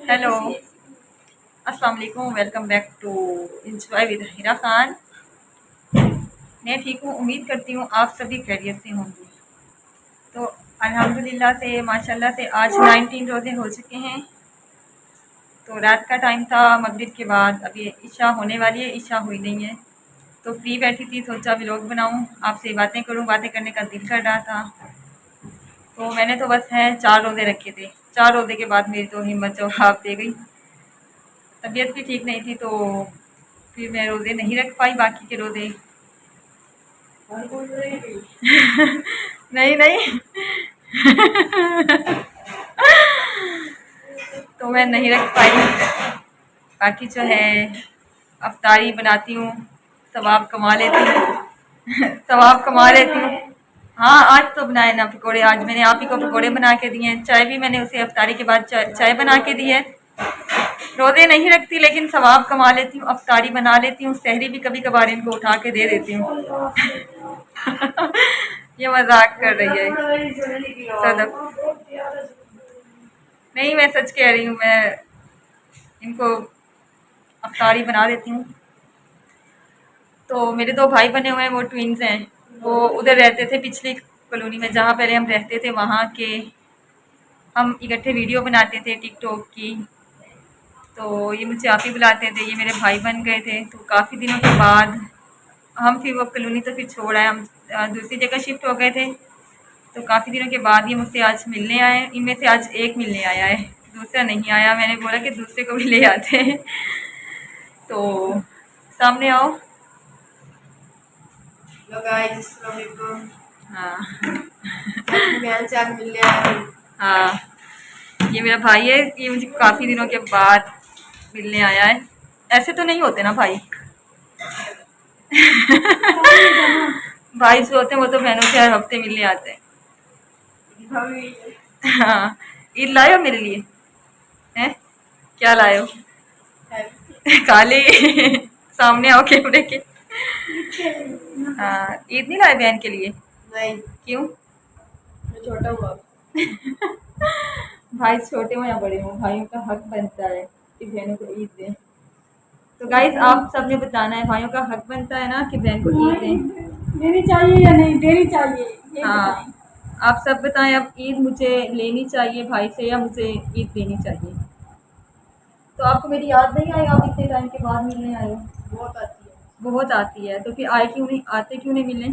Hello, अस्सलाम वालेकुम। Welcome back to enjoy with Hira Khan. मैं ठीक हूँ, उम्मीद करती हूँ आप सभी खैरियत से होंगे। तो अल्हम्दुलिल्लाह से माशाल्लाह से आज 19 रोज़े हो चुके हैं। तो रात का टाइम था, मगरिब के बाद अभी इशा होने वाली है, इशा हुई नहीं है। तो फ्री बैठी थी, सोचा व्लॉग बनाऊँ, आपसे बातें करूँ, बातें करने का दिल कर रहा था। तो मैंने तो बस है 4 रोज़े रखे थे। 4 रोज़े के बाद मेरी तो हिम्मत जवाब दे गई। तबीयत भी ठीक नहीं थी, तो फिर मैं रोज़े नहीं रख पाई बाकी के रोज़े। नहीं नहीं। तो मैं नहीं रख पाई। बाकी जो है अफ्तारी बनाती हूँ, सवाब कमा लेती हूँ। सवाब कमा लेती हूँ। हाँ, आज तो बनाए ना पकौड़े, आज मैंने आप ही को पकौड़े बना के दिए हैं। चाय भी मैंने उसे अफ्तारी के बाद चाय बना के दी है। रोज़े नहीं रखती लेकिन सवाब कमा लेती हूँ, अफ्तारी बना लेती हूँ, सहरी भी कभी कभार इनको उठा के दे देती हूँ। ये मजाक कर रही है सदफ। नहीं, मैं सच कह रही हूँ, मैं इनको अफ्तारी बना देती हूँ। तो मेरे 2 भाई बने हुए हैं, वो ट्विन्स हैं। वो उधर रहते थे पिछली कॉलोनी में, जहाँ पहले हम रहते थे वहाँ के। हम इकट्ठे वीडियो बनाते थे टिकटॉक की। तो ये मुझे आप ही बुलाते थे, ये मेरे भाई बन गए थे। तो काफ़ी दिनों के बाद हम फिर वो कॉलोनी तो फिर छोड़ आए, हम दूसरी जगह शिफ्ट हो गए थे। तो काफ़ी दिनों के बाद ये मुझसे आज मिलने आए। इनमें से आज एक मिलने आया है, दूसरा नहीं आया। मैंने बोला कि दूसरे को भी ले आते हैं। तो सामने आओ। हेलो गाइस, अस्सलाम वालेकुम। हाँ बहन से आज मिलने आया हूँ। हाँ, ये मेरा भाई है, ये मुझे काफ़ी दिनों के बाद मिलने आया है। ऐसे तो नहीं होते ना भाई। भाई जो होते हैं वो तो बहनों से हर हफ्ते मिलने आते हैं। हाँ, ईद लाए हो मेरे लिए? हैं, क्या लाए हो? काले। सामने आओ कैमरे के। हाँ, ईद नहीं लाए बहन के लिए? नहीं, क्यों? मैं छोटा हूँ अब। भाई छोटे हो या बड़े हो, भाइयों का हक बनता है कि बहनों को ईद दें। तो गाइस आप सबने बताना है, भाइयों का हक बनता है ना कि बहन को ईद दें। देनी चाहिए या नहीं देनी चाहिए, ये हाँ, बताएं। आप सब बताएं, अब ईद मुझे लेनी चाहिए भाई से या मुझे ईद देनी चाहिए? तो आपको मेरी याद नहीं आई, आप इतने टाइम के बाद मिलने आए हो? बहुत आती है। बहुत आती है, तो फिर आए क्यों नहीं, आते क्यों नहीं मिलने?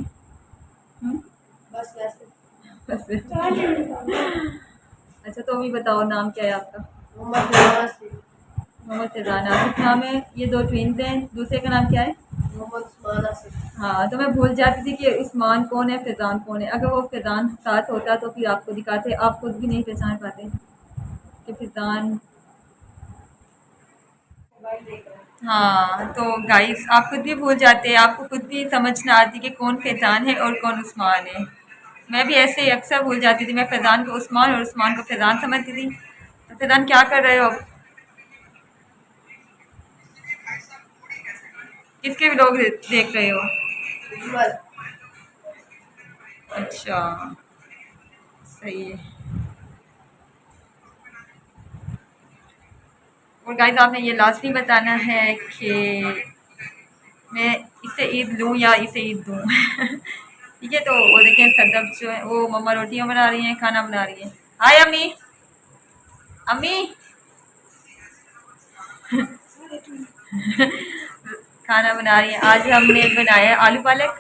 बस वैसे। बस। अच्छा, तो अभी बताओ नाम क्या है आपका? मोहम्मद फैजान से। मोहम्मद फैजान आसिफ नाम है। ये 2 ट्विन्स हैं, दूसरे का नाम क्या है? मोहम्मद उस्मान से। हाँ, तो मैं भूल जाती थी कि उस्मान कौन है, फैजान कौन है। अगर वो फैजान साथ होता तो फिर आपको दिखाते, आप खुद भी नहीं पहचान पाते कि फैजान। हाँ, तो गाइस आप खुद भी भूल जाते हैं, आपको खुद भी समझ ना आती कि कौन फैजान है और कौन उस्मान है। मैं भी ऐसे ही अक्सर भूल जाती थी, मैं फैजान को उस्मान और उस्मान को फैजान समझती थी। तो फैजान क्या कर रहे हो अब? किसके व्लॉग देख रहे हो? मोहम्मद। अच्छा, सही है। और गाइस आपने ये लाजमी बताना है कि मैं इसे ईद लूँ या इसे ईद दूँ। ठीक है, तो वो देखें सदफ जो है वो मम्मा रोटियां बना रही हैं, खाना बना रही हैं। हाय अम्मी। अम्मी। खाना बना रही है। आज हमने बनाया है आलू पालक।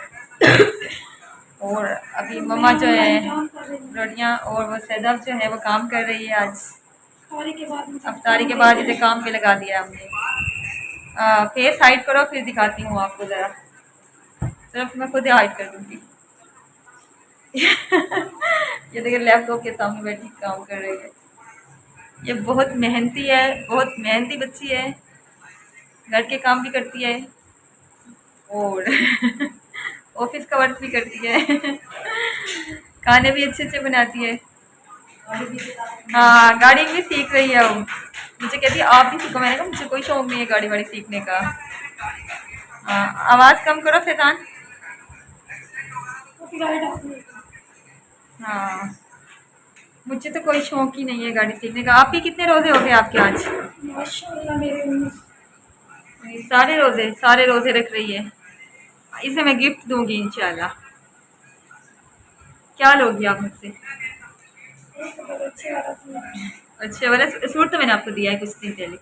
और अभी मम्मा जो है रोटियां, और वो सैदब जो है वो काम कर रही है आज। अफ्तारी के बाद इसे काम पे लगा दिया हमने। फेस हाइड करो फिर दिखाती हूँ आपको ज़रा। सिर्फ मैं खुद ही हाइड कर दूँगी। ये देखिए लैपटॉप के सामने बैठी काम कर रही है। ये बहुत मेहनती है, बहुत मेहनती बच्ची है, घर के काम भी करती है और ऑफिस का वर्क भी करती है। खाने भी अच्छे अच्छे बनाती है। हाँ, गाड़ी भी सीख रही है वो। मुझे कहती है आप भी सीखो, मैंने कहा मुझे कोई शौक नहीं है गाड़ी वाड़ी सीखने का। हाँ, आवाज़ कम करो फैजान। हाँ, मुझे तो कोई शौक ही नहीं है गाड़ी सीखने का। आपके कितने रोजे हो गए आपके आज? माशाल्लाह मेरे 19। सारे रोजे रख रही है। इसे मैं गिफ्ट दूंगी इंशाल्लाह। क्या लोगी आप मुझसे? एक बहुत अच्छे वाला सूट। अच्छा वाला सूट तो मैंने आपको दिया है कुछ दिन पहले।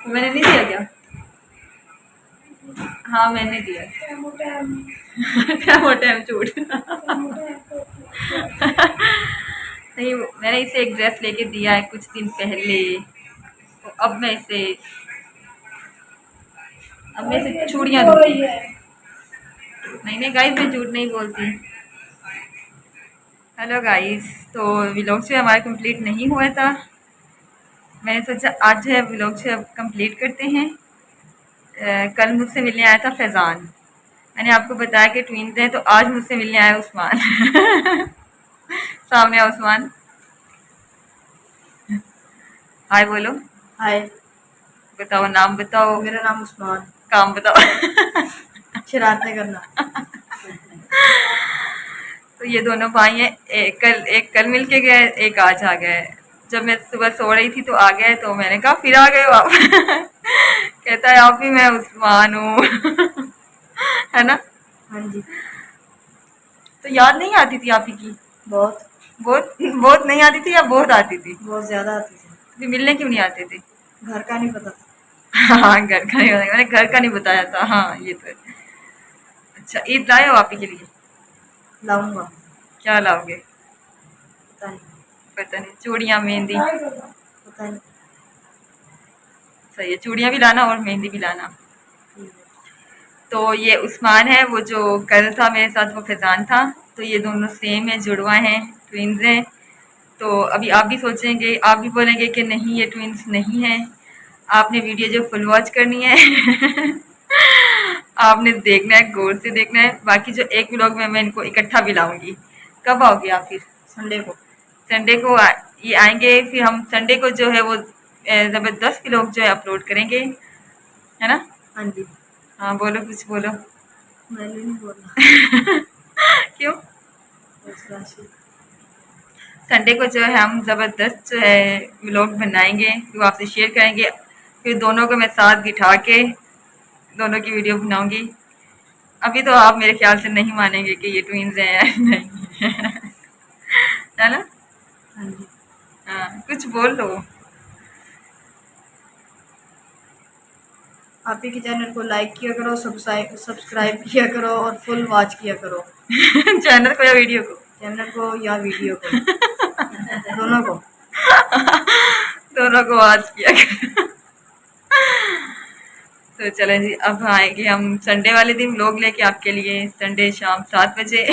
मैंने नहीं दिया क्या? हाँ मैंने दिया। क्या मोटा है झूठ। नहीं, मैंने इसे एक ड्रेस लेके दिया है कुछ दिन पहले। तो अब मैं इसे चूड़ियाँ दूंगी। नहीं गाइस, मैं झूठ नहीं बोलती। हेलो गाइस, तो व्लॉग जो हमारा कंप्लीट नहीं हुआ था, मैंने सोचा आज जो है व्लॉग जो कंप्लीट करते हैं। कल मुझसे मिलने आया था फैज़ान। मैंने आपको बताया कि ट्विन्स हैं, तो आज मुझसे मिलने आया उस्मान। सामने आओ उस्मान, हाय बोलो। हाय, बताओ, नाम बताओ। मेरा नाम उस्मान। काम बताओ। शरारतें करना। तो ये दोनों भाई हैं। एक कल मिल के गए, एक आज आ गए। जब मैं सुबह सो रही थी तो आ गए, तो मैंने कहा फिर आ गए हो आप। कहता है आप भी, मैं उस्मान हूँ। है ना? हाँ जी। तो याद नहीं आती थी आप ही की? बहुत बहुत नहीं आती थी या बहुत आती थी? बहुत ज्यादा आती थी। फिर मिलने क्यों नहीं आते थे? घर का नहीं पता था। हाँ, घर का नहीं, मैंने घर का नहीं बताया था। हाँ ये तो है। अच्छा, ईद लाए हो आप ही के लिए? लाऊंगा। क्या लाओगे? पता नहीं। पता नहीं, चूड़ियाँ, मेहंदी? पता नहीं। सही है, चूड़ियाँ भी लाना और मेहंदी भी लाना। ठीक है। तो ये उस्मान है, वो जो कल था मेरे साथ, वो फैज़ान था। तो ये दोनों सेम है, जुड़वा हैं, ट्विन्स हैं। तो अभी आप भी सोचेंगे, आप भी बोलेंगे कि नहीं ये ट्विन्स नहीं है। आपने वीडियो जो फुल वॉच करनी है। आपने देखना है, गौर से देखना है। बाकी जो एक व्लॉग में मैं इनको इकट्ठा भी लाऊंगी। कब आओगे आप फिर? संडे को। संडे को ये आएंगे। फिर हम संडे को जो है वो ज़बरदस्त व्लॉग जो है अपलोड करेंगे, है ना? हाँ जी। हाँ बोलो, कुछ बोलो। मैंने नहीं बोला। क्यों? बस राशि। संडे को जो है हम ज़बरदस्त जो है व्लॉग बनाएंगे, फिर वो आपसे शेयर करेंगे। फिर दोनों को मैं साथ बिठा के दोनों की वीडियो बनाऊंगी। अभी तो आप मेरे ख्याल से नहीं मानेंगे कि ये ट्विन्स हैं या नहीं। है ना? हाँ जी। हाँ, कुछ बोल लो। आप ही के चैनल को लाइक किया करो, सब्सक्राइब किया करो और फुल वॉच किया करो। चैनल को या वीडियो को? चैनल को या वीडियो को। दोनों को। दोनों को वॉच किया करो। तो चलें जी, अब आएंगे हम संडे वाले दिन व्लॉग लेके आपके लिए, संडे शाम 7 बजे।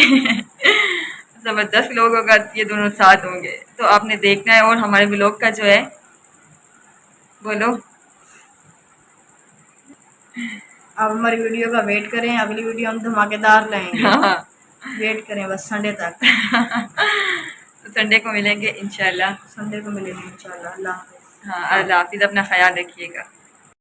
ज़बरदस्त व्लॉग होगा, ये दोनों साथ होंगे तो आपने देखना है। और हमारे व्लॉग का जो है, बोलो। आप हमारी वीडियो का वेट करें, अगली वीडियो हम धमाकेदार लाएंगे। हाँ। वेट करें बस संडे तक। तो संडे को मिलेंगे इंशाल्लाह। संडे को मिलेंगे इंशाल्लाह। अल्लाह हाफ़िज़। हाँ, अल्लाह हाफिज़, अपना ख्याल रखिएगा।